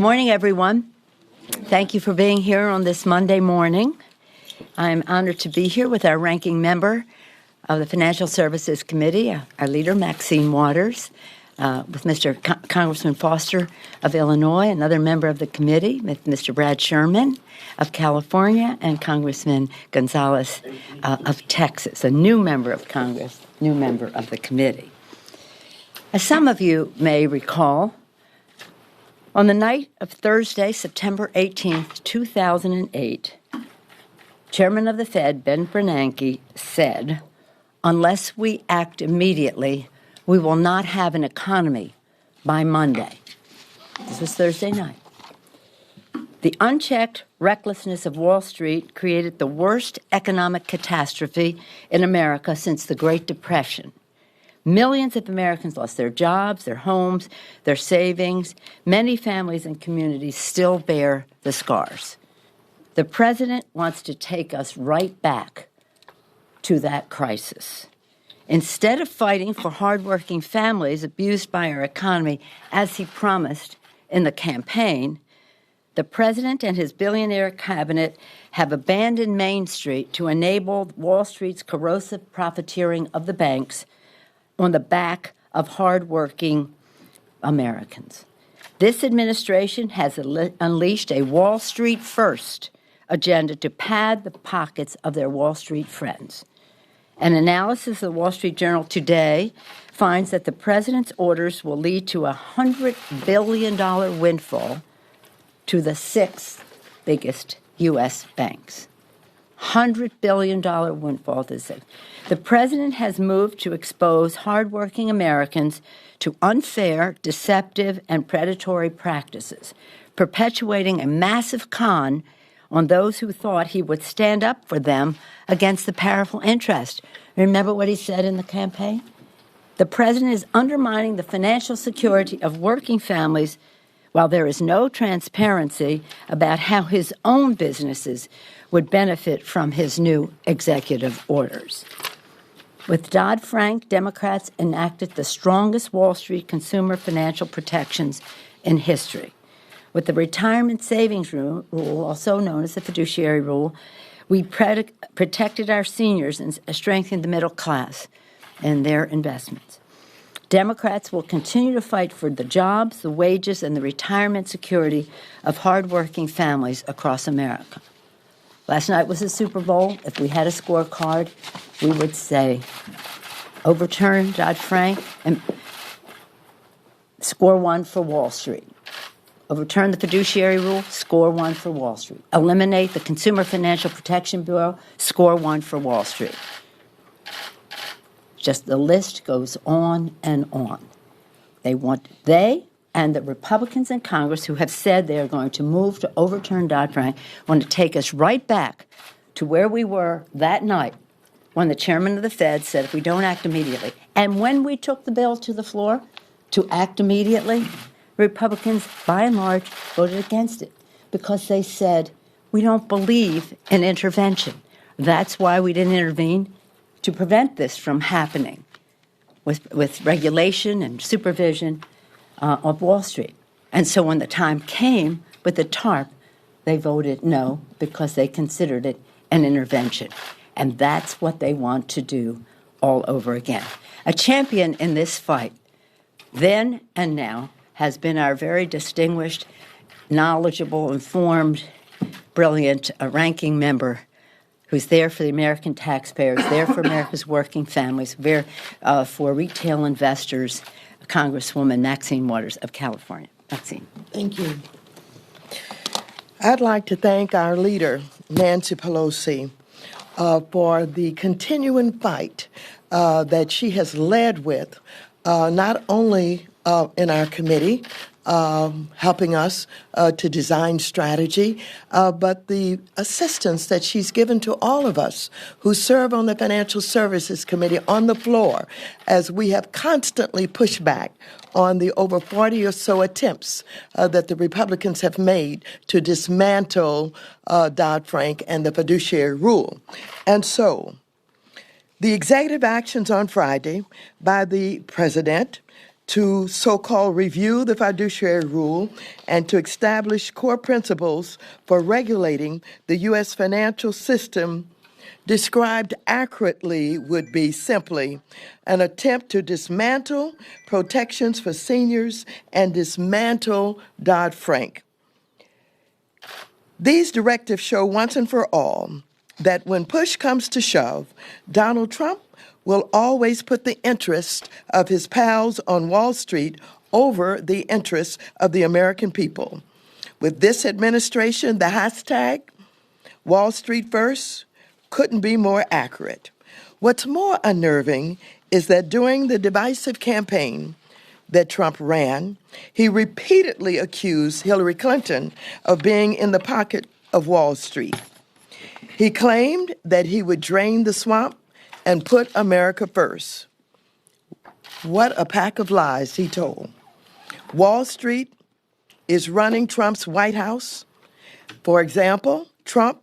Good morning, everyone. Thank you for being here on this Monday morning. I'm honored to be here with our ranking member of the Financial Services Committee, our leader, Maxine Waters, with Mr. Congressman Foster of Illinois, another member of the committee, with Mr. Brad Sherman of California, and Congressman Gonzalez of Texas, a new member of Congress, new member of the committee. As some of you may recall, on the night of Thursday, September 18th, 2008, Chairman of the Fed, Ben Bernanke, said, "Unless we act immediately, we will not have an economy by Monday." This was Thursday night. The unchecked recklessness of Wall Street created the worst economic catastrophe in America since the Great Depression. Millions of Americans lost their jobs, their homes, their savings. Many families and communities still bear the scars. The president wants to take us right back to that crisis. Instead of fighting for hardworking families abused by our economy, as he promised in the campaign, the president and his billionaire cabinet have abandoned Main Street to enable Wall Street's corrosive profiteering of the banks on the back of hardworking Americans. This administration has unleashed a Wall Street first agenda to pad the pockets of their Wall Street friends. An analysis of the Wall Street Journal today finds that the president's orders will lead to a $100 billion windfall to the sixth biggest U.S. banks. $100 billion windfall to six. The president has moved to expose hardworking Americans to unfair, deceptive, and predatory practices, perpetuating a massive con on those who thought he would stand up for them against the powerful interest. Remember what he said in the campaign? The president is undermining the financial security of working families while there is no transparency about how his own businesses would benefit from his new executive orders. With Dodd-Frank, Democrats enacted the strongest Wall Street consumer financial protections in history. With the retirement savings rule, also known as the fiduciary rule, we protected our seniors and strengthened the middle class and their investments. Democrats will continue to fight for the jobs, the wages, and the retirement security of hardworking families across America. Last night was the Super Bowl. If we had a scorecard, we would say overturn Dodd-Frank and score one for Wall Street. Overturn the fiduciary rule, score one for Wall Street. Eliminate the Consumer Financial Protection Bureau, score one for Wall Street. Just the list goes on and on. They and the Republicans in Congress who have said they are going to move to overturn Dodd-Frank want to take us right back to where we were that night when the chairman of the Fed said if we don't act immediately. And when we took the bill to the floor to act immediately, Republicans, by and large, voted against it because they said, we don't believe in intervention. That's why we didn't intervene, to prevent this from happening with regulation and supervision of Wall Street. And so when the time came with the TARP, they voted no because they considered it an intervention. And that's what they want to do all over again. A champion in this fight, then and now, has been our very distinguished, knowledgeable, informed, brilliant ranking member who's there for the American taxpayers, there for America's working families, there for retail investors, Congresswoman Maxine Waters of California. Maxine. Thank you. I'd like to thank our leader, Nancy Pelosi, for the continuing fight that she has led with, not only in our committee, helping us to design strategy, but the assistance that she's given to all of us who serve on the Financial Services Committee on the floor, as we have constantly pushed back on the over 40 or so attempts that the Republicans have made to dismantle Dodd-Frank and the fiduciary rule. And so the executive actions on Friday by the president to so-called review the fiduciary rule and to establish core principles for regulating the U.S. financial system, described accurately, would be simply an attempt to dismantle protections for seniors and dismantle Dodd-Frank. These directives show once and for all that when push comes to shove, Donald Trump will always put the interest of his pals on Wall Street over the interests of the American people. With this administration, the hashtag Wall Street First couldn't be more accurate. What's more unnerving is that during the divisive campaign that Trump ran, he repeatedly accused Hillary Clinton of being in the pocket of Wall Street. He claimed that he would drain the swamp and put America first. What a pack of lies he told. Wall Street is running Trump's White House. For example, Trump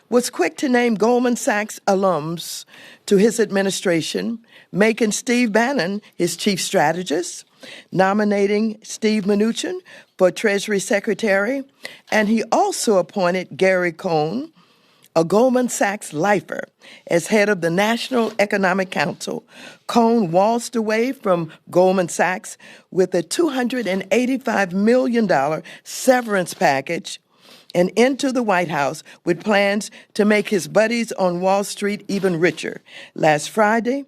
was quick to name Goldman Sachs alums to his administration, making Steve Bannon his chief strategist, nominating Steve Mnuchin for Treasury Secretary, and he also appointed Gary Cohn, a Goldman Sachs lifer, as head of the National Economic Council. Cohn waltzed away from Goldman Sachs with a $285 million severance package and into the White House with plans to make his buddies on Wall Street even richer. Last Friday,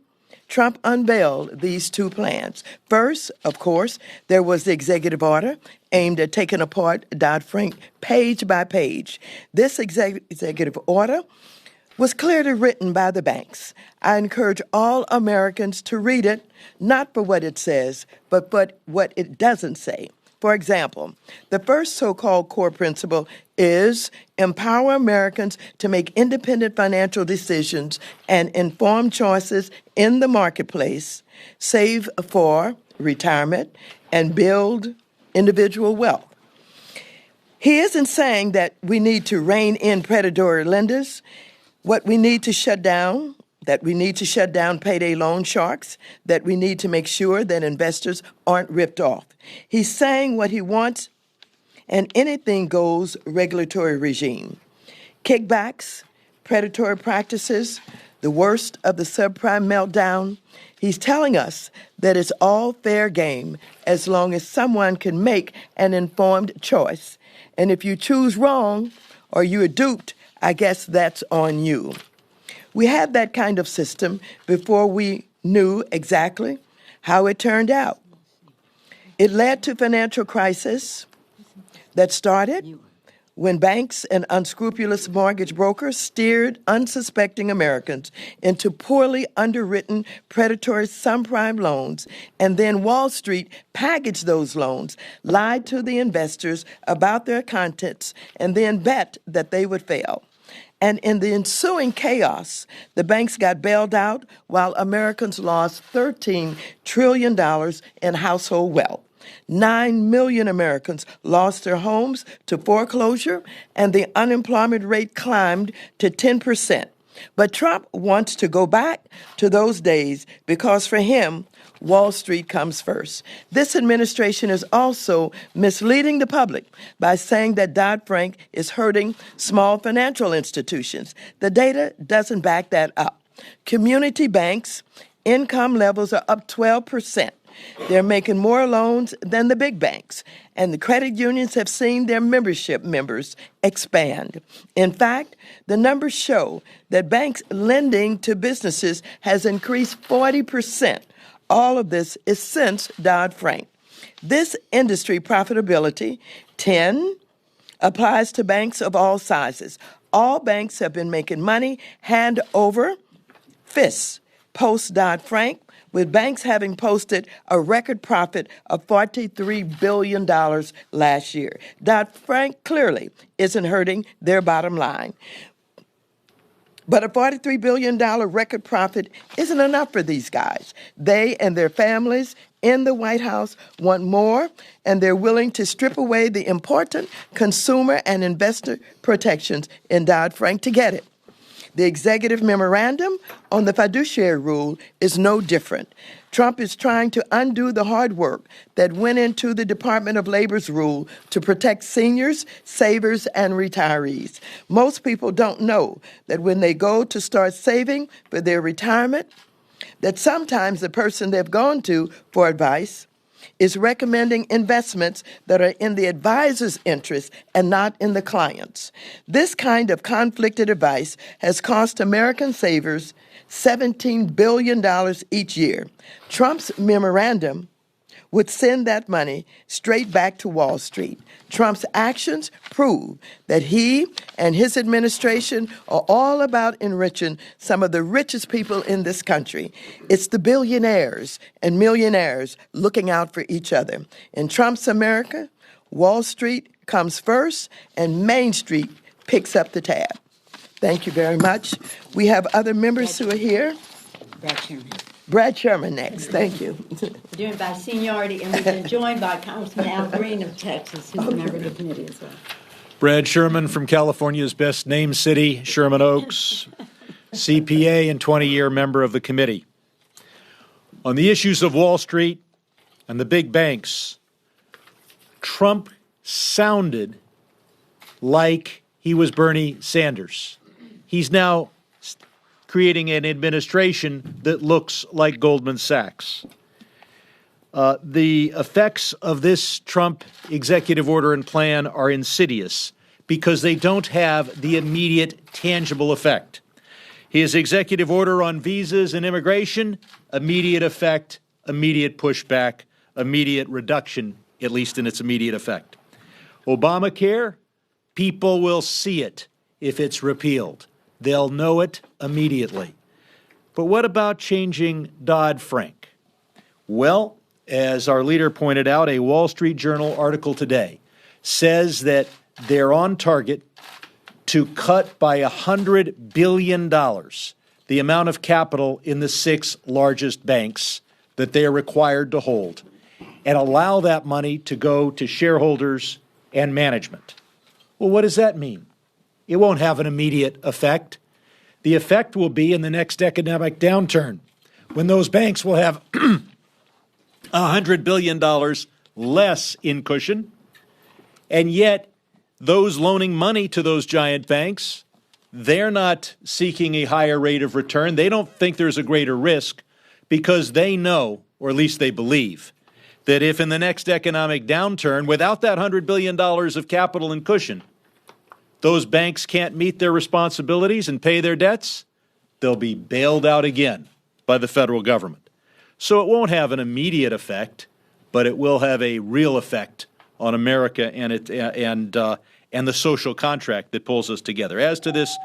Trump unveiled these two plans. First, of course, there was the executive order aimed at taking apart Dodd-Frank page by page. This executive order was clearly written by the banks. I encourage all Americans to read it, not for what it says, but what it doesn't say. For example, the first so-called core principle is empower Americans to make independent financial decisions and informed choices in the marketplace, save for retirement, and build individual wealth. He isn't saying that we need to rein in predatory lenders. What we need to shut down, that we need to shut down payday loan sharks, that we need to make sure that investors aren't ripped off. He's saying what he wants, an anything-goes regulatory regime. Kickbacks, predatory practices, the worst of the subprime meltdown. He's telling us that it's all fair game as long as someone can make an informed choice. And if you choose wrong or you are duped, I guess that's on you. We had that kind of system before we knew exactly how it turned out. It led to financial crisis that started when banks and unscrupulous mortgage brokers steered unsuspecting Americans into poorly underwritten predatory subprime loans, and then Wall Street packaged those loans, lied to the investors about their contents, and then bet that they would fail. And in the ensuing chaos, the banks got bailed out while Americans lost $13 trillion in household wealth. 9 million Americans lost their homes to foreclosure, and the unemployment rate climbed to 10%. But Trump wants to go back to those days because for him, Wall Street comes first. This administration is also misleading the public by saying that Dodd-Frank is hurting small financial institutions. The data doesn't back that up. Community banks' income levels are up 12%. They're making more loans than the big banks, and the credit unions have seen their membership members expand. In fact, the numbers show that banks lending to businesses has increased 40%. All of this is since Dodd-Frank. This industry profitability, 10, applies to banks of all sizes. All banks have been making money hand over fist post Dodd-Frank, with banks having posted a record profit of $43 billion last year. Dodd-Frank clearly isn't hurting their bottom line. But a $43 billion record profit isn't enough for these guys. They and their families in the White House want more, and they're willing to strip away the important consumer and investor protections in Dodd-Frank to get it. The executive memorandum on the fiduciary rule is no different. Trump is trying to undo the hard work that went into the Department of Labor's rule to protect seniors, savers, and retirees. Most people don't know that when they go to start saving for their retirement, that sometimes the person they've gone to for advice is recommending investments that are in the advisor's interest and not in the client's. This kind of conflicted advice has cost American savers $17 billion each year. Trump's memorandum would send that money straight back to Wall Street. Trump's actions prove that he and his administration are all about enriching some of the richest people in this country. It's the billionaires and millionaires looking out for each other. In Trump's America, Wall Street comes first and Main Street picks up the tab. Thank you very much. We have other members who are here. Brad Sherman. Brad Sherman next. Thank you. We're doing by seniority, and we've been joined by Congressman Al Green of Texas, who's a member of the committee as well. Brad Sherman from California's best named city, Sherman Oaks, CPA and 20-year member of the committee. On the issues of Wall Street and the big banks, Trump sounded like he was Bernie Sanders. He's now creating an administration that looks like Goldman Sachs. The effects of this Trump executive order and plan are insidious because they don't have the immediate tangible effect. His executive order on visas and immigration, immediate effect, immediate pushback, immediate reduction, at least in its immediate effect. Obamacare, people will see it if it's repealed. They'll know it immediately. But what about changing Dodd-Frank? Well, as our leader pointed out, a Wall Street Journal article today says that they're on target to cut by $100 billion the amount of capital in the 6 largest banks that they are required to hold and allow that money to go to shareholders and management. Well, what does that mean? It won't have an immediate effect. The effect will be in the next economic downturn when those banks will have $100 billion less in cushion, and yet those loaning money to those giant banks, they're not seeking a higher rate of return. They don't think there's a greater risk because they know, or at least they believe, that if in the next economic downturn, without that $100 billion of capital and cushion, those banks can't meet their responsibilities and pay their debts, they'll be bailed out again by the federal government. So it won't have an immediate effect, but it will have a real effect on America and the social contract that pulls us together. As to this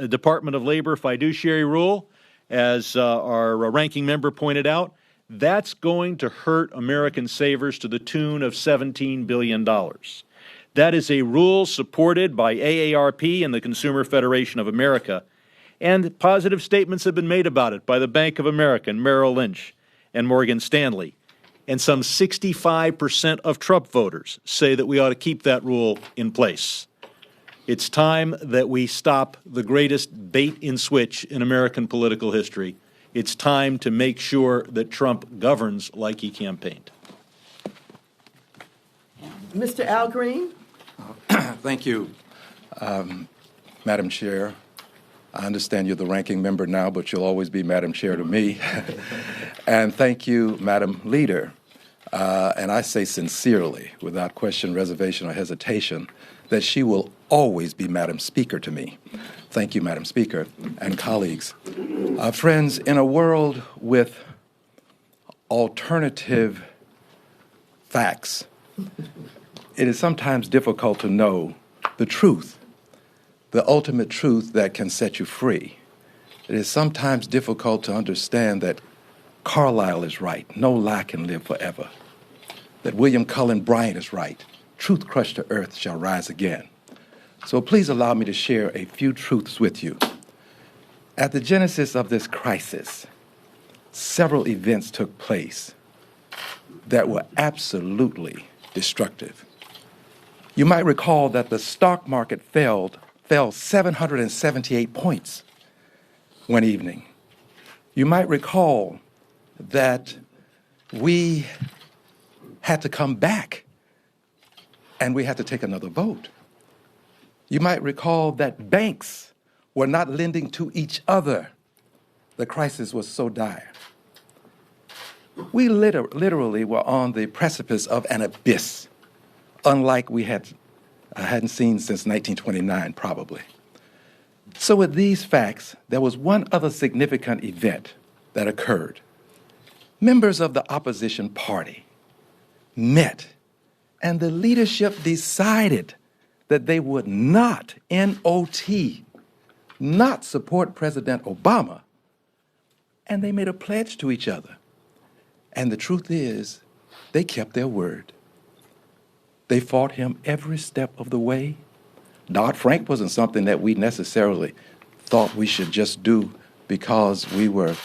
Department of Labor fiduciary rule, as our ranking member pointed out, that's going to hurt American savers to the tune of $17 billion. That is a rule supported by AARP and the Consumer Federation of America, and positive statements have been made about it by the Bank of America and Merrill Lynch and Morgan Stanley. And some 65% of Trump voters say that we ought to keep that rule in place. It's time that we stop the greatest bait and switch in American political history. It's time to make sure that Trump governs like he campaigned. Mr. Al Green? Thank you, Madam Chair. I understand you're the ranking member now, but you'll always be Madam Chair to me. And thank you, Madam Leader. And I say sincerely, without question, reservation, or hesitation, that she will always be Madam Speaker to me. Thank you, Madam Speaker and colleagues. Friends, in a world with alternative facts, it is sometimes difficult to know the truth, the ultimate truth that can set you free. It is sometimes difficult to understand that Carlyle is right, no lie can live forever. That William Cullen Bryant is right, truth crushed to earth shall rise again. So please allow me to share a few truths with you. At the genesis of this crisis, several events took place that were absolutely destructive. You might recall that the stock market fell 778 points. one evening. You might recall that we had to come back and we had to take another vote. You might recall that banks were not lending to each other. The crisis was so dire. We literally were on the precipice of an abyss, unlike we hadn't seen since 1929, probably. So with these facts, there was one other significant event that occurred. Members of the opposition party met, and the leadership decided that they would not, N-O-T, not support President Obama, and they made a pledge to each other. And the truth is, they kept their word. They fought him every step of the way. Dodd-Frank wasn't something that we necessarily thought we should just do because we were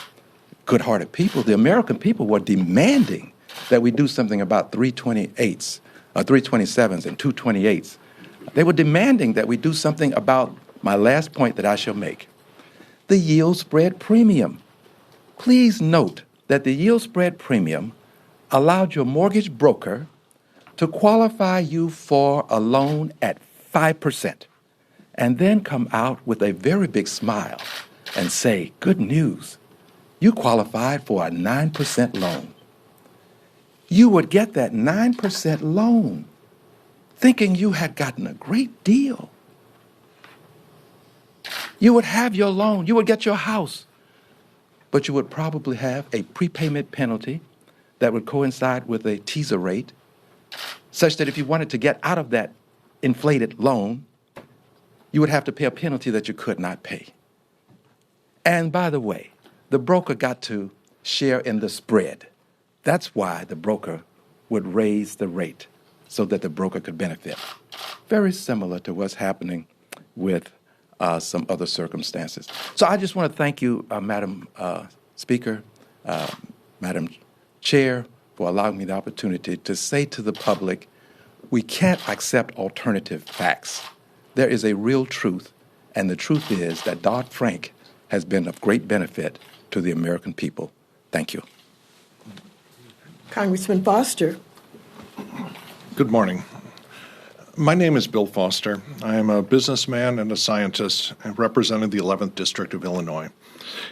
good-hearted people. The American people were demanding that we do something about 327s and 228s. They were demanding that we do something about my last point that I shall make, the yield spread premium. Please note that the yield spread premium allowed your mortgage broker to qualify you for a loan at 5% and then come out with a very big smile and say, good news, you qualified for a 9% loan. You would get that 9% loan thinking you had gotten a great deal. You would have your loan, you would get your house, but you would probably have a prepayment penalty that would coincide with a teaser rate, such that if you wanted to get out of that inflated loan, you would have to pay a penalty that you could not pay. And by the way, the broker got to share in the spread. That's why the broker would raise the rate so that the broker could benefit. Very similar to what's happening with some other circumstances. So I just want to thank you, Madam Speaker, Madam Chair, for allowing me the opportunity to say to the public, we can't accept alternative facts. There is a real truth, and the truth is that Dodd-Frank has been of great benefit to the American people. Thank you. Congressman Foster. Good morning. My name is Bill Foster. I am a businessman and a scientist and represented the 11th District of Illinois.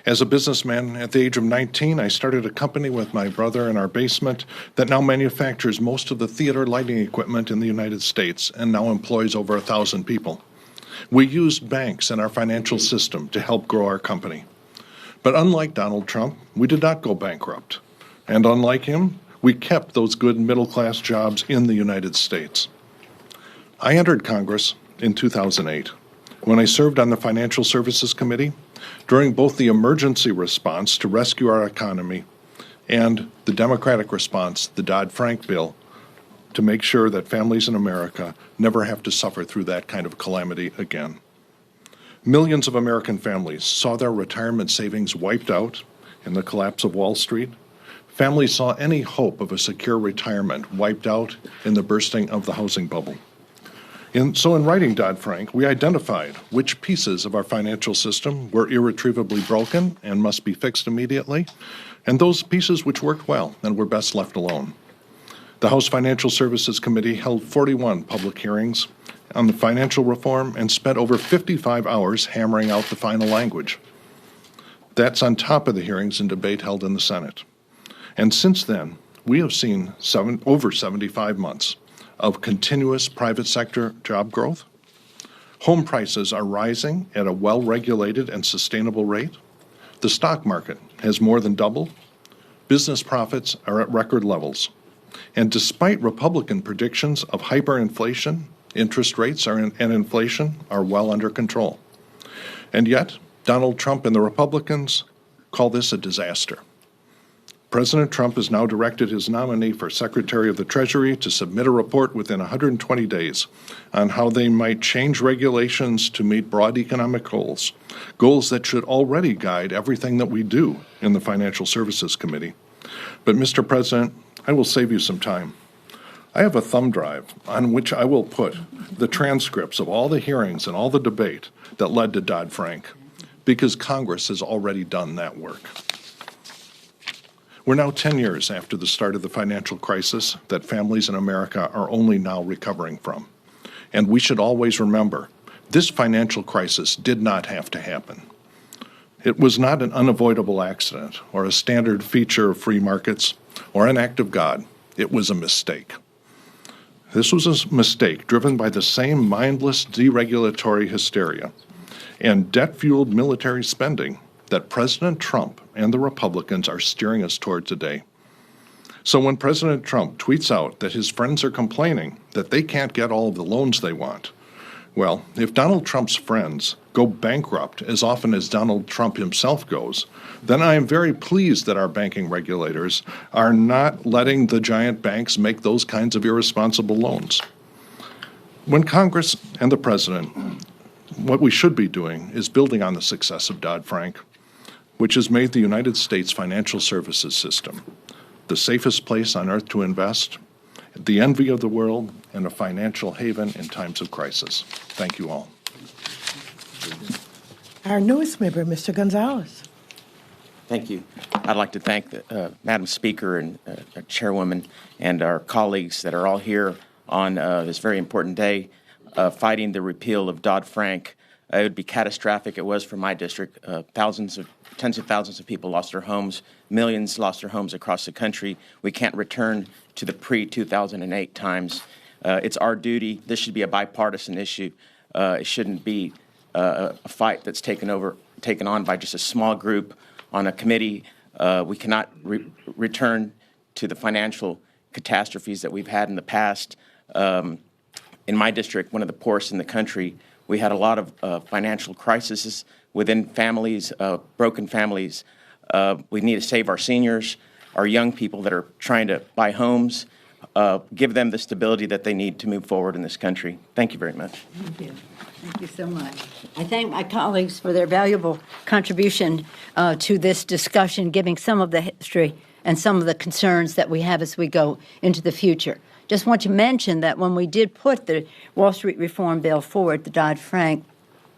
As a businessman, at the age of 19, I started a company with my brother in our basement that now manufactures most of the theater lighting equipment in the United States and now employs over 1,000 people. We used banks in our financial system to help grow our company. But unlike Donald Trump, we did not go bankrupt. And unlike him, we kept those good middle-class jobs in the United States. I entered Congress in 2008 when I served on the Financial Services Committee during both the emergency response to rescue our economy and the Democratic response, the Dodd-Frank bill, to make sure that families in America never have to suffer through that kind of calamity again. Millions of American families saw their retirement savings wiped out in the collapse of Wall Street. Families saw any hope of a secure retirement wiped out in the bursting of the housing bubble. So in writing Dodd-Frank, we identified which pieces of our financial system were irretrievably broken and must be fixed immediately, and those pieces which worked well and were best left alone. The House Financial Services Committee held 41 public hearings on the financial reform and spent over 55 hours hammering out the final language. That's on top of the hearings and debate held in the Senate. And since then, we have seen over 75 months of continuous private sector job growth. Home prices are rising at a well-regulated and sustainable rate. The stock market has more than doubled. Business profits are at record levels. And despite Republican predictions of hyperinflation, interest rates and inflation are well under control. And yet, Donald Trump and the Republicans call this a disaster. President Trump has now directed his nominee for Secretary of the Treasury to submit a report within 120 days on how they might change regulations to meet broad economic goals, goals that should already guide everything that we do in the Financial Services Committee. But, Mr. President, I will save you some time. I have a thumb drive on which I will put the transcripts of all the hearings and all the debate that led to Dodd-Frank, because Congress has already done that work. We're now 10 years after the start of the financial crisis that families in America are only now recovering from. And we should always remember, this financial crisis did not have to happen. It was not an unavoidable accident or a standard feature of free markets or an act of God. It was a mistake. This was a mistake driven by the same mindless deregulatory hysteria and debt-fueled military spending that President Trump and the Republicans are steering us toward today. So when President Trump tweets out that his friends are complaining that they can't get all of the loans they want, well, if Donald Trump's friends go bankrupt as often as Donald Trump himself goes, then I am very pleased that our banking regulators are not letting the giant banks make those kinds of irresponsible loans. When Congress and the President, what we should be doing is building on the success of Dodd-Frank, which has made the United States financial services system the safest place on earth to invest, the envy of the world, and a financial haven in times of crisis. Thank you all. Our newest member, Mr. Gonzalez. Thank you. I'd like to thank Madam Speaker and Chairwoman and our colleagues that are all here on this very important day fighting the repeal of Dodd-Frank. It would be catastrophic. It was for my district. Tens of thousands of people lost their homes. Millions lost their homes across the country. We can't return to the pre-2008 times. It's our duty. This should be a bipartisan issue. It shouldn't be a fight that's taken on by just a small group on a committee. We cannot return to the financial catastrophes that we've had in the past. In my district, one of the poorest in the country, we had a lot of financial crises within families, broken families. We need to save our seniors, our young people that are trying to buy homes, give them the stability that they need to move forward in this country. Thank you very much. Thank you. Thank you so much. I thank my colleagues for their valuable contribution to this discussion, giving some of the history and some of the concerns that we have as we go into the future. Just want to mention that when we did put the Wall Street reform bill forward, the Dodd-Frank,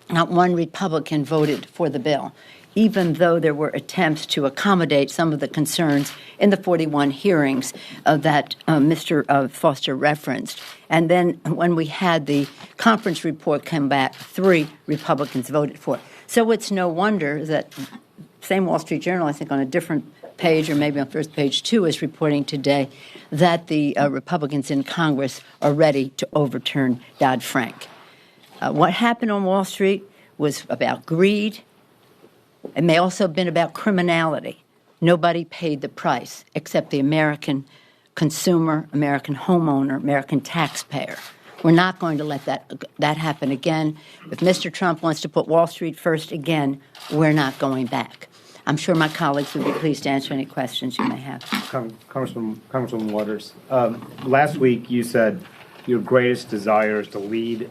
not one Republican voted for the bill, even though there were attempts to accommodate some of the concerns in the 41 hearings that Mr. Foster referenced. And then when we had the conference report come back, 3 Republicans voted for it. So it's no wonder that same Wall Street Journal, I think on a different page or maybe on first page 2, is reporting today that the Republicans in Congress are ready to overturn Dodd-Frank. What happened on Wall Street was about greed. It may also have been about criminality. Nobody paid the price except the American consumer, American homeowner, American taxpayer. We're not going to let that happen again. If Mr. Trump wants to put Wall Street first again, we're not going back. I'm sure my colleagues would be pleased to answer any questions you may have. Congresswoman Waters, last week you said your greatest desire is to lead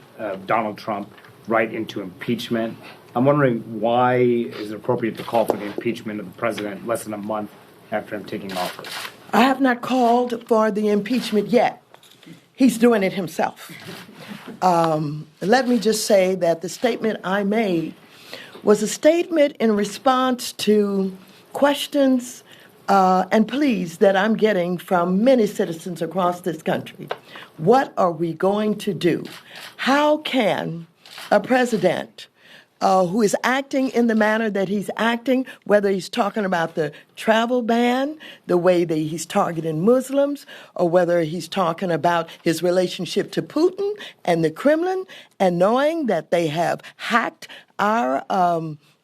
Donald Trump right into impeachment. I'm wondering why is it appropriate to call for the impeachment of the president less than a month after him taking office? I have not called for the impeachment yet. He's doing it himself. Let me just say that the statement I made was a statement in response to questions and pleas that I'm getting from many citizens across this country. What are we going to do? How can a president who is acting in the manner that he's acting, whether he's talking about the travel ban, the way that he's targeting Muslims, or whether he's talking about his relationship to Putin and the Kremlin, and knowing that they have hacked our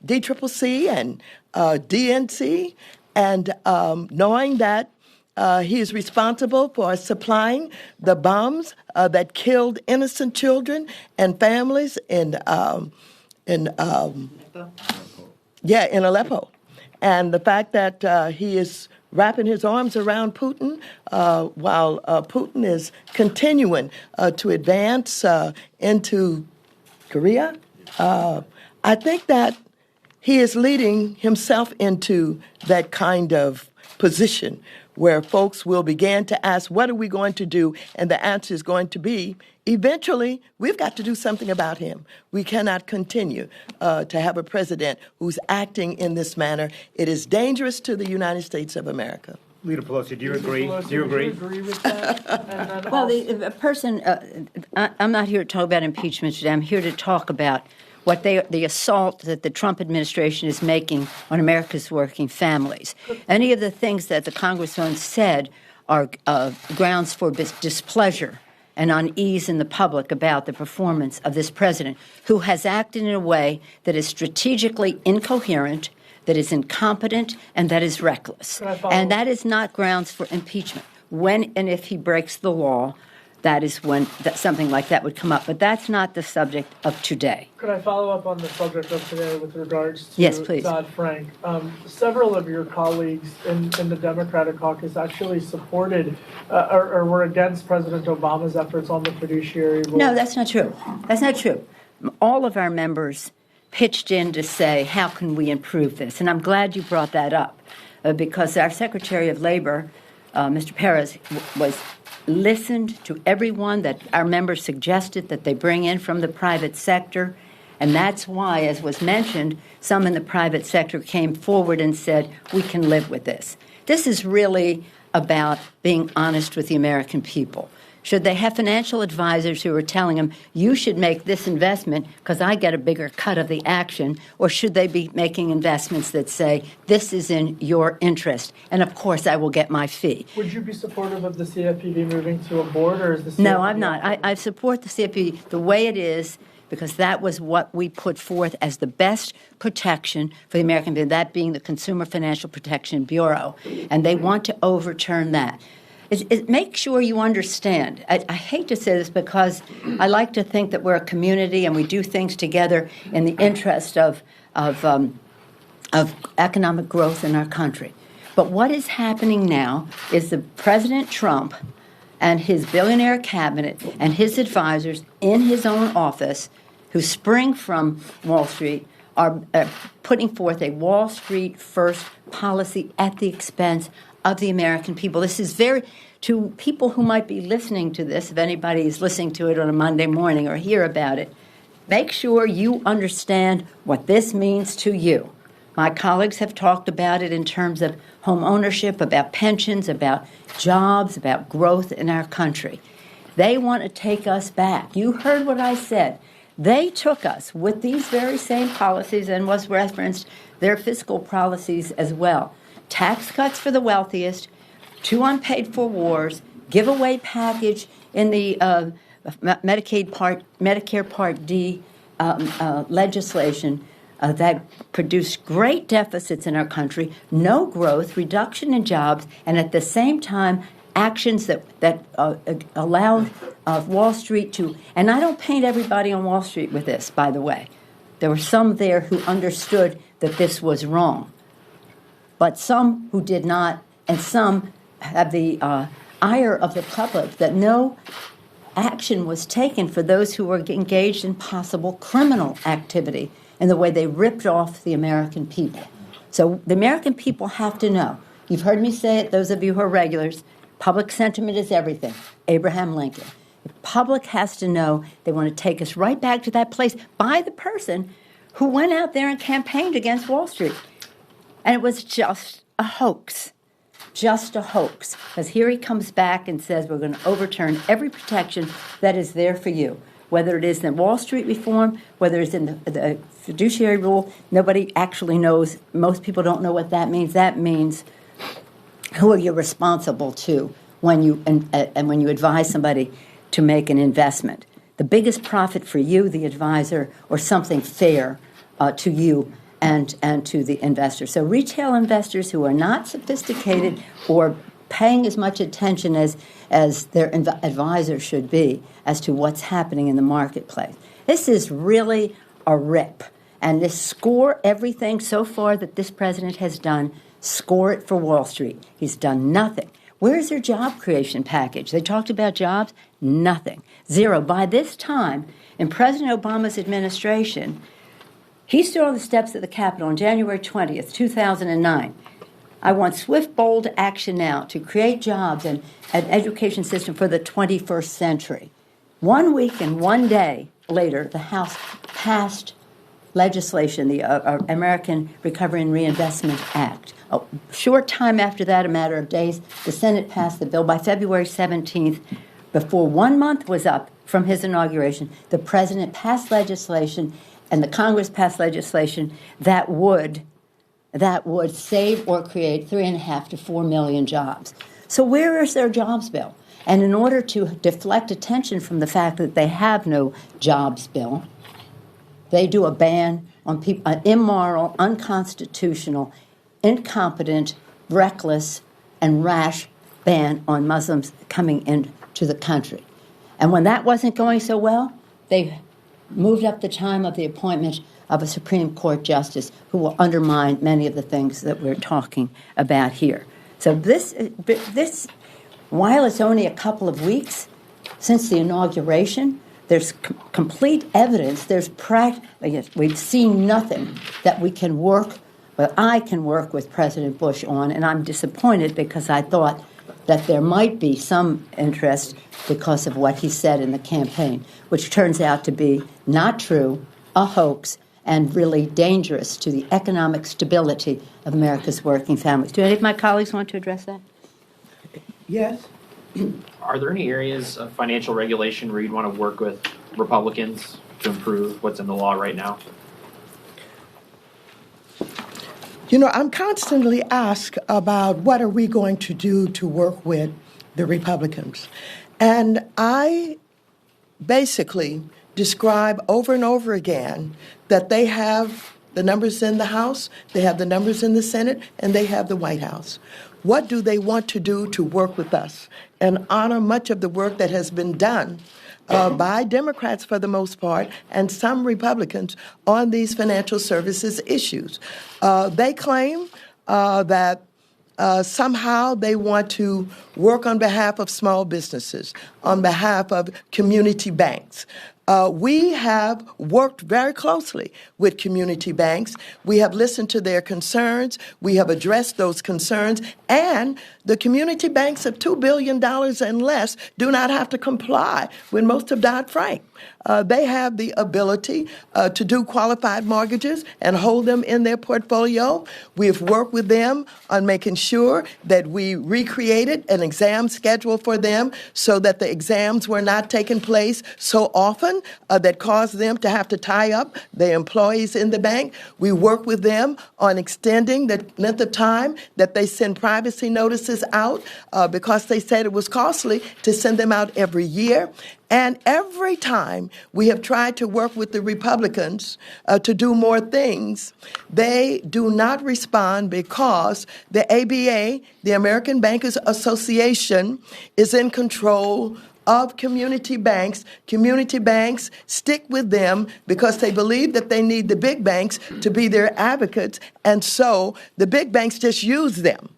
DCCC and DNC, and knowing that he is responsible for supplying the bombs that killed innocent children and families in Aleppo, and the fact that he is wrapping his arms around Putin while Putin is continuing to advance into Korea. I think that he is leading himself into that kind of position where folks will begin to ask, what are we going to do? And the answer is going to be, eventually, we've got to do something about him. We cannot continue to have a president who's acting in this manner. It is dangerous to the United States of America. Leader Pelosi, do you agree? Pelosi, Do you would agree? agree with that? And then Well, also- the person, I'm not here to talk about impeachment today. I'm here to talk about the assault that the Trump administration is making on America's working families. Any of the things that the Congressman said are grounds for displeasure and unease in the public about the performance of this president, who has acted in a way that is strategically incoherent, that is incompetent, and that is reckless. And that is not grounds for impeachment. When and if he breaks the law, that is when something like that would come up. But that's not the subject of today. Could I follow up on the subject of today with regards to Yes, please. Dodd-Frank? Several of your colleagues in the Democratic caucus actually supported or were against President Obama's efforts on the fiduciary rule. No, that's not true. That's not true. All of our members pitched in to say, how can we improve this? And I'm glad you brought that up because our Secretary of Labor, Mr. Perez, was listened to everyone that our members suggested that they bring in from the private sector. And that's why, as was mentioned, some in the private sector came forward and said, we can live with this. This is really about being honest with the American people. Should they have financial advisors who are telling them, you should make this investment because I get a bigger cut of the action? Or should they be making investments that say, this is in your interest, and of course I will get my fee? Would you be supportive of the CFPB moving to a board, or is the CFPB... No, I'm not. I support the CFPB the way it is because that was what we put forth as the best protection for the American people, that being the Consumer Financial Protection Bureau. And they want to overturn that. Make sure you understand. I hate to say this because I like to think that we're a community and we do things together in the interest of economic growth in our country. But what is happening now is the President Trump and his billionaire cabinet and his advisors in his own office, who spring from Wall Street, are putting forth a Wall Street first policy at the expense of the American people. This is to people who might be listening to this, if anybody is listening to it on a Monday morning or hear about it, make sure you understand what this means to you. My colleagues have talked about it in terms of home ownership, about pensions, about jobs, about growth in our country. They want to take us back. You heard what I said. They took us with these very same policies, and was referenced their fiscal policies as well. Tax cuts for the wealthiest, 2 unpaid-for wars, giveaway package in the Medicare Part D legislation that produced great deficits in our country, no growth, reduction in jobs, and at the same time, actions that allowed Wall Street to, and I don't paint everybody on Wall Street with this, by the way. There were some there who understood that this was wrong, but some who did not, and some have the ire of the public that no action was taken for those who were engaged in possible criminal activity in the way they ripped off the American people. So the American people have to know. You've heard me say it, those of you who are regulars, public sentiment is everything. Abraham Lincoln. The public has to know they want to take us right back to that place by the person who went out there and campaigned against Wall Street. And it was just a hoax. Just a hoax. Because here he comes back and says we're going to overturn every protection that is there for you. Whether it is in Wall Street reform, whether it's in the fiduciary rule, nobody actually knows. Most people don't know what that means. That means who are you responsible to when you and when you advise somebody to make an investment. The biggest profit for you, the advisor, or something fair to you and to the investor. So retail investors who are not sophisticated or paying as much attention as their advisor should be as to what's happening in the marketplace. This is really a rip. And this score everything so far that this president has done, score it for Wall Street. He's done nothing. Where's their job creation package? They talked about jobs? Nothing. Zero. By this time, in President Obama's administration, he stood on the steps of the Capitol on January 20th, 2009. I want swift, bold action now to create jobs and an education system for the 21st century. 1 week and 1 day later, the House passed legislation, the American Recovery and Reinvestment Act. A short time after that, a matter of days, the Senate passed the bill. By February 17th, before 1 month was up from his inauguration, the president passed legislation and the Congress passed legislation that would save or create 3.5 to 4 million jobs. So where is their jobs bill? And in order to deflect attention from the fact that they have no jobs bill, they do a ban on people, an immoral, unconstitutional, incompetent, reckless, and rash ban on Muslims coming into the country. And when that wasn't going so well, they moved up the time of the appointment of a Supreme Court justice who will undermine many of the things that we're talking about here. So this, while it's only a couple of weeks since the inauguration, there's complete evidence. We've seen nothing that we can work, well, I can work with President Bush on, and I'm disappointed because I thought that there might be some interest because of what he said in the campaign, which turns out to be not true, a hoax, and really dangerous to the economic stability of America's working families. Do any of my colleagues want to address that? Yes. Are there any areas of financial regulation where you'd want to work with Republicans to improve what's in the law right now? You know, I'm constantly asked about what are we going to do to work with the Republicans. And I basically describe over and over again that they have the numbers in the House, they have the numbers in the Senate, and they have the White House. What do they want to do to work with us and honor much of the work that has been done by Democrats for the most part and some Republicans on these financial services issues? They claim that somehow they want to work on behalf of small businesses, on behalf of community banks. We have worked very closely with community banks. We have listened to their concerns. We have addressed those concerns. And the community banks of $2 billion and less do not have to comply with most of Dodd-Frank. They have the ability to do qualified mortgages and hold them in their portfolio. We have worked with them on making sure that we recreated an exam schedule for them so that the exams were not taking place so often that caused them to have to tie up their employees in the bank. We work with them on extending the length of time that they send privacy notices out because they said it was costly to send them out every year. And every time we have tried to work with the Republicans to do more things, they do not respond because the ABA, the American Bankers Association, is in control of community banks. Community banks stick with them because they believe that they need the big banks to be their advocates, and so the big banks just use them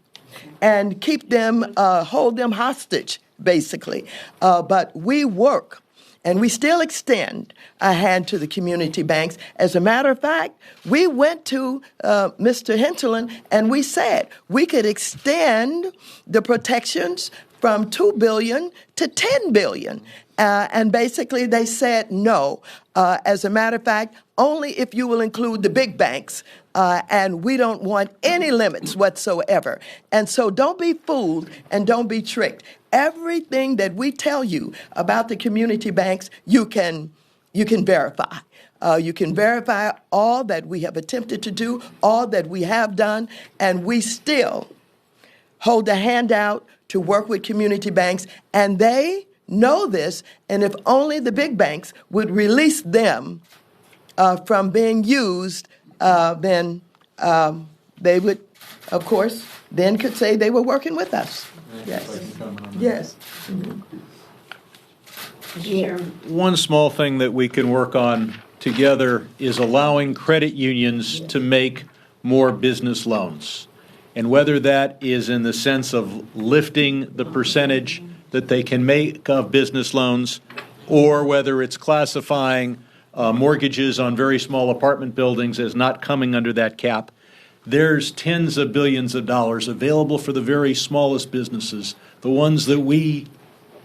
and keep them, hold them hostage, basically. But we work, and we still extend a hand to the community banks. As a matter of fact, we went to Mr. Hinterland, and we said we could extend the protections from $2 billion to $10 billion. And basically they said no. As a matter of fact, only if you will include the big banks, and we don't want any limits whatsoever. And so don't be fooled and don't be tricked. Everything that we tell you about the community banks, you can verify. You can verify all that we have attempted to do, all that we have done, and we still hold a hand out to work with community banks, and they know this, and if only the big banks would release them from being used, then they would, of course, then could say they were working with us. Yes. Yes. One small thing that we can work on together is allowing credit unions to make more business loans. And whether that is in the sense of lifting the percentage that they can make of business loans, or whether it's classifying mortgages on very small apartment buildings as not coming under that cap, there's tens of billions of dollars available for the very smallest businesses, the ones that we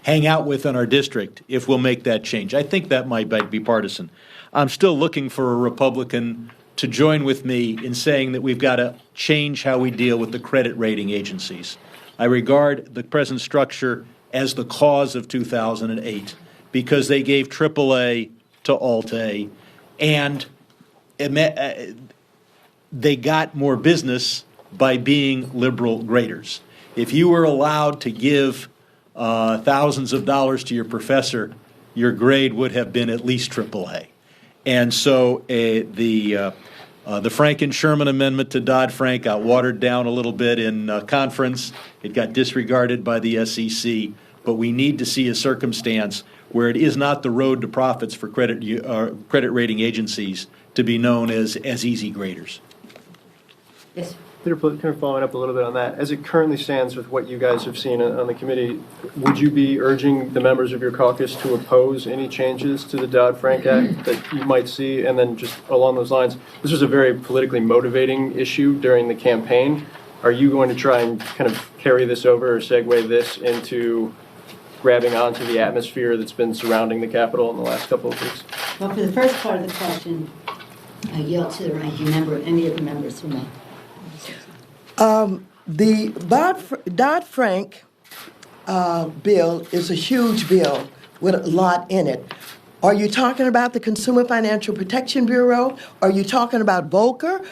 hang out with in our district, if we'll make that change. I think that might be partisan. I'm still looking for a Republican to join with me in saying that we've got to change how we deal with the credit rating agencies. I regard the present structure as the cause of 2008 because they gave AAA to Alt-A, and they got more business by being liberal graders. If you were allowed to give thousands of dollars to your professor, your grade would have been at least AAA. And so the Franken-Sherman amendment to Dodd-Frank got watered down a little bit in conference. It got disregarded by the SEC. But we need to see a circumstance where it is not the road to profits for credit rating agencies to be known as easy graders. Yes. Peter, kind of following up a little bit on that, as it currently stands with what you guys have seen on the committee, would you be urging the members of your caucus to oppose any changes to the Dodd-Frank Act that you might see? And then just along those lines, this was a very politically motivating issue during the campaign. Are you going to try and kind of carry this over or segue this into grabbing onto the atmosphere that's been surrounding the Capitol in the last couple of weeks? Well, for the first part of the question, I yield to the ranking member, any of the members who may. The Dodd-Frank bill is a huge bill with a lot in it. Are you talking about the Consumer Financial Protection Bureau? Are you talking about Volcker?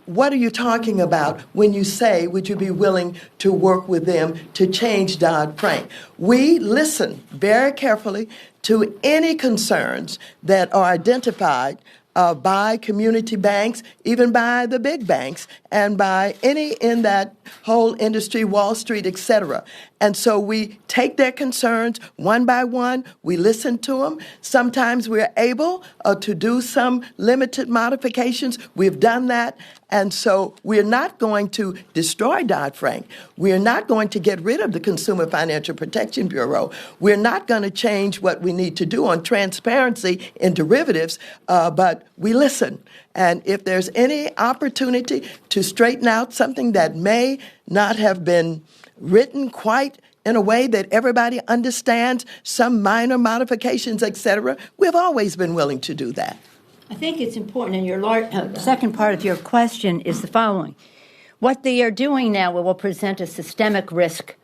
What are you talking about when you say, would you be willing to work with them to change Dodd-Frank? We listen very carefully to any concerns that are identified by community banks, even by the big banks, and by any in that whole industry, Wall Street, et cetera. And so we take their concerns one by one. We listen to them. Sometimes we're able to do some limited modifications. We've done that. And so we're not going to destroy Dodd-Frank. We're not going to get rid of the Consumer Financial Protection Bureau. We're not going to change what we need to do on transparency in derivatives, but we listen. And if there's any opportunity to straighten out something that may not have been written quite in a way that everybody understands, some minor modifications, et cetera, we've always been willing to do that. I think it's important, and your second part of your question is the following. What they are doing now will present a systemic risk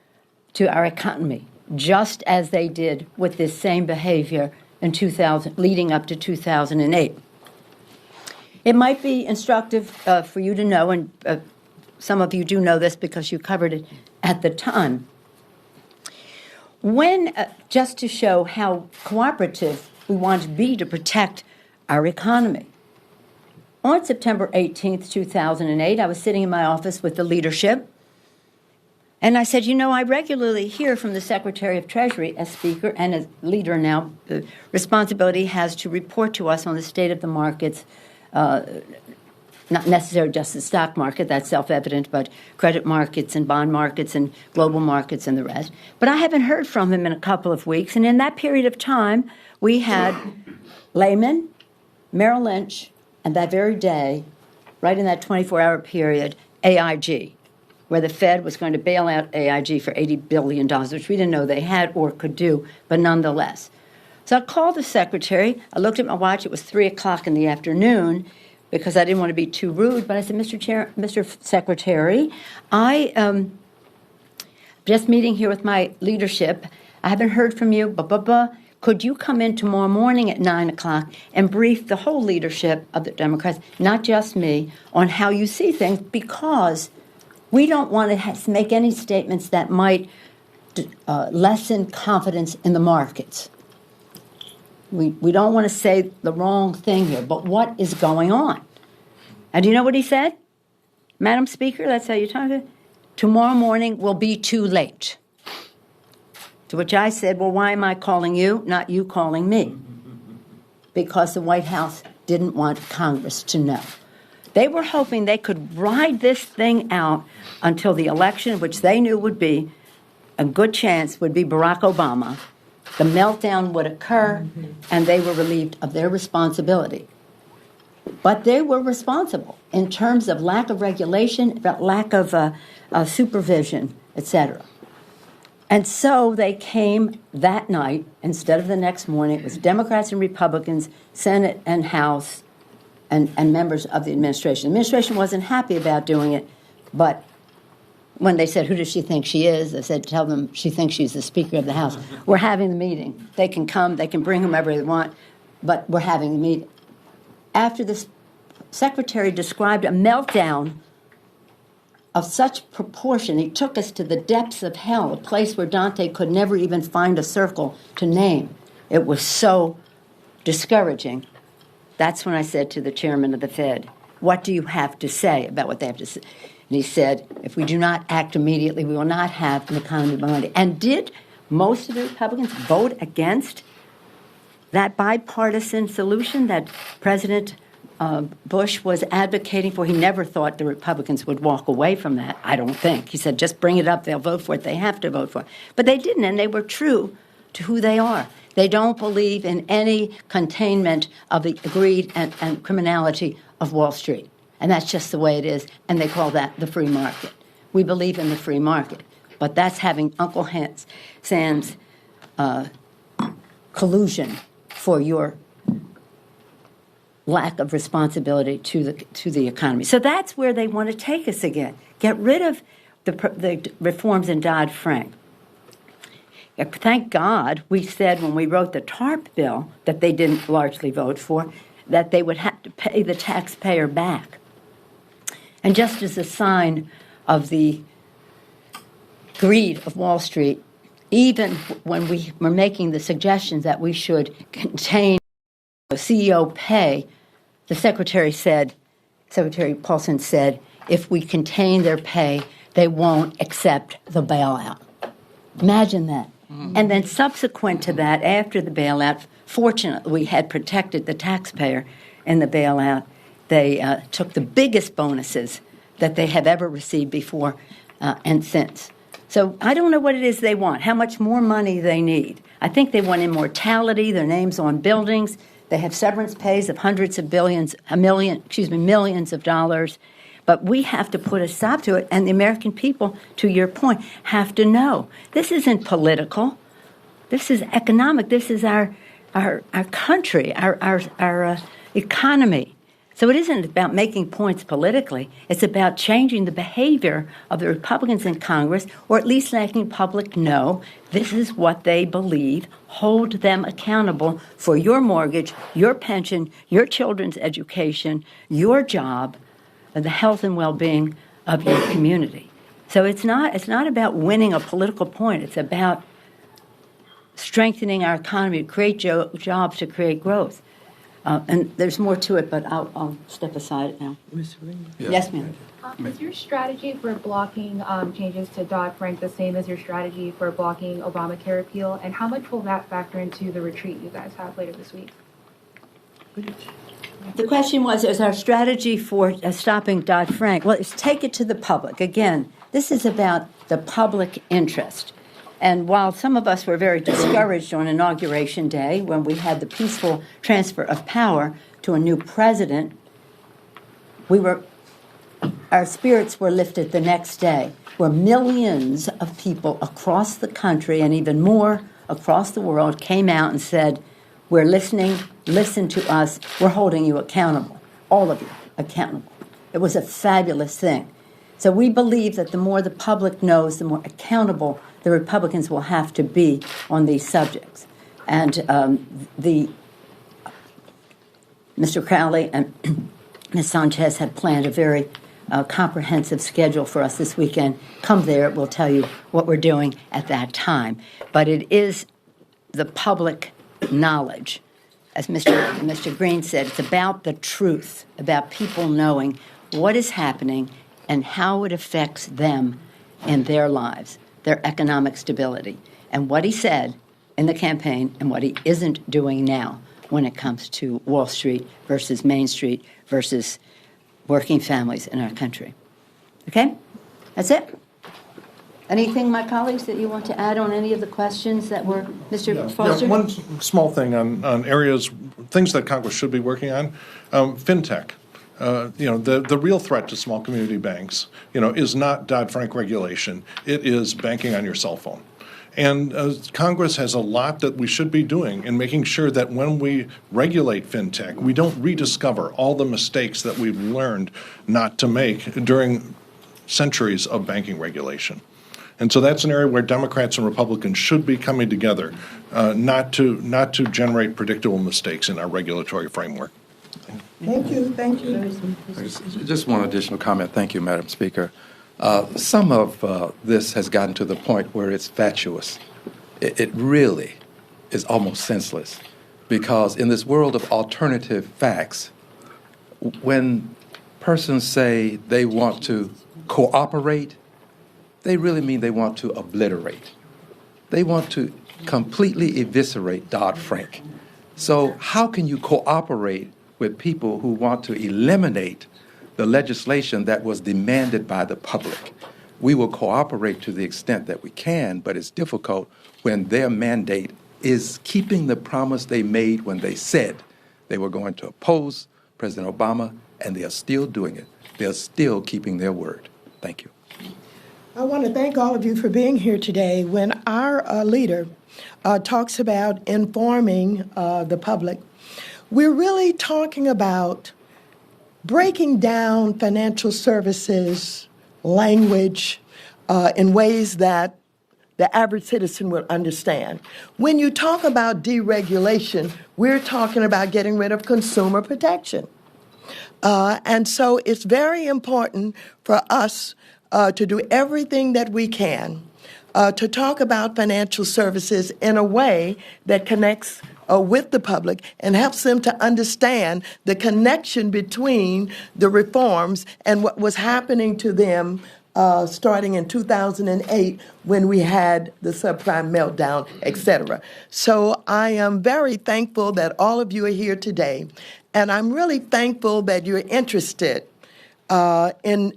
to our economy, just as they did with this same behavior in leading up to 2008. It might be instructive for you to know, and some of you do know this because you covered it at the time. When, just to show how cooperative we want to be to protect our economy. On September 18th, 2008, I was sitting in my office with the leadership, and I said, I regularly hear from the Secretary of Treasury as Speaker and as leader now, the responsibility has to report to us on the state of the markets, not necessarily just the stock market, that's self-evident, but credit markets and bond markets and global markets and the rest. But I haven't heard from him in a couple of weeks, and in that period of time, we had Lehman, Merrill Lynch, and that very day, right in that 24-hour period, AIG, where the Fed was going to bail out AIG for $80 billion, which we didn't know they had or could do, but nonetheless. So I called the secretary. I looked at my watch. It was 3 o'clock in the afternoon because I didn't want to be too rude. But I said, Mr. Secretary, I just meeting here with my leadership. I haven't heard from you, Could you come in tomorrow morning at 9 o'clock and brief the whole leadership of the Democrats, not just me, on how you see things? Because we don't want to make any statements that might lessen confidence in the markets. We don't want to say the wrong thing here, but what is going on? And do you know what he said? Madam Speaker, that's how you talk to it. Tomorrow morning will be too late. To which I said, well, why am I calling you, not you calling me? Because the White House didn't want Congress to know. They were hoping they could ride this thing out until the election, which they knew would be a good chance, would be Barack Obama. The meltdown would occur, and they were relieved of their responsibility. But they were responsible in terms of lack of regulation, lack of supervision, etc. And so they came that night instead of the next morning. It was Democrats and Republicans, Senate and House, and members of the administration. The administration wasn't happy about doing it, but when they said, who does she think she is? I said, tell them she thinks she's the Speaker of the House. We're having the meeting. They can come, they can bring whomever they want, but we're having the meeting. After the Secretary described a meltdown of such proportion, he took us to the depths of hell, a place where Dante could never even find a circle to name. It was so discouraging. That's when I said to the chairman of the Fed, what do you have to say about what they have to say? And he said, if we do not act immediately, we will not have an economy of money. And did most of the Republicans vote against that bipartisan solution that President Bush was advocating for? He never thought the Republicans would walk away from that, I don't think. He said, just bring it up, they'll vote for it, they have to vote for it. But they didn't, and they were true to who they are. They don't believe in any containment of the greed and criminality of Wall Street. And that's just the way it is, and they call that the free market. We believe in the free market, but that's having Uncle Sam's collusion for your lack of responsibility to the economy. So that's where they want to take us again. Get rid of the reforms in Dodd-Frank. Thank God we said when we wrote the TARP bill that they didn't largely vote for, that they would have to pay the taxpayer back. And just as a sign of the greed of Wall Street, even when we were making the suggestions that we should contain CEO pay, the Secretary Paulson said, if we contain their pay, they won't accept the bailout. Imagine that. Mm-hmm. And then subsequent to that, after the bailout, fortunately, we had protected the taxpayer in the bailout. They took the biggest bonuses that they have ever received before and since. So I don't know what it is they want, how much more money they need. I think they want immortality, their names on buildings. They have severance pays of hundreds of millions of dollars. But we have to put a stop to it, and the American people, to your point, have to know. This isn't political. This is economic. This is our country, our economy. So it isn't about making points politically. It's about changing the behavior of the Republicans in Congress, or at least letting public know this is what they believe. Hold them accountable for your mortgage, your pension, your children's education, your job, and the health and well-being of your community. So it's not about winning a political point. It's about strengthening our economy, to create jobs, to create growth. And there's more to it, but I'll step aside now. Ms. Green? Yes, ma'am. Is your strategy for blocking changes to Dodd-Frank the same as your strategy for blocking Obamacare repeal? And how much will that factor into the retreat you guys have later this week? The question was, is our strategy for stopping Dodd-Frank? Well, it's take it to the public. Again, this is about the public interest. And while some of us were very discouraged on Inauguration Day when we had the peaceful transfer of power to a new president, our spirits were lifted the next day, where millions of people across the country and even more across the world came out and said, we're listening, listen to us, we're holding you accountable, all of you accountable. It was a fabulous thing. So we believe that the more the public knows, the more accountable the Republicans will have to be on these subjects. And Mr. Crowley and Ms. Sanchez have planned a very comprehensive schedule for us this weekend. Come there, we'll tell you what we're doing at that time. But it is the public knowledge. As Mr. Green said, it's about the truth, about people knowing what is happening and how it affects them in their lives, their economic stability. And what he said in the campaign and what he isn't doing now when it comes to Wall Street versus Main Street versus working families in our country. Okay? That's it? Anything, my colleagues, that you want to add on any of the questions that were, Mr. Foster? One small thing on areas, things that Congress should be working on, fintech. The real threat to small community banks, is not Dodd-Frank regulation. It is banking on your cell phone. And Congress has a lot that we should be doing in making sure that when we regulate fintech, we don't rediscover all the mistakes that we've learned not to make during centuries of banking regulation. And so that's an area where Democrats and Republicans should be coming together, not to generate predictable mistakes in our regulatory framework. Thank you. Thank you. Just one additional comment. Thank you, Madam Speaker. Some of this has gotten to the point where it's fatuous. It really is almost senseless, because in this world of alternative facts, when persons say they want to cooperate, they really mean they want to obliterate. They want to completely eviscerate Dodd-Frank. So how can you cooperate with people who want to eliminate the legislation that was demanded by the public? We will cooperate to the extent that we can, but it's difficult when their mandate is keeping the promise they made when they said they were going to oppose President Obama, and they are still doing it. They are still keeping their word. Thank you. I want to thank all of you for being here today. When our leader talks about informing the public, we're really talking about breaking down financial services language in ways that the average citizen will understand. When you talk about deregulation, we're talking about getting rid of consumer protection. And so it's very important for us to do everything that we can to talk about financial services in a way that connects with the public and helps them to understand the connection between the reforms and what was happening to them starting in 2008 when we had the subprime meltdown, et cetera. So I am very thankful that all of you are here today, and I'm really thankful that you're interested in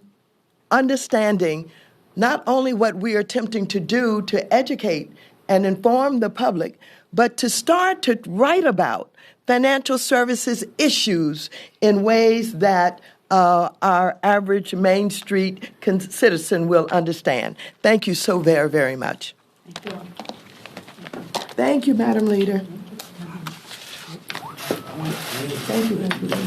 understanding not only what we are attempting to do to educate and inform the public, but to start to write about financial services issues in ways that our average Main Street citizen will understand. Thank you so very, very much. Thank you. Thank you, Madam Leader. Thank you, Madam Leader.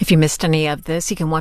If you missed any of this, you can watch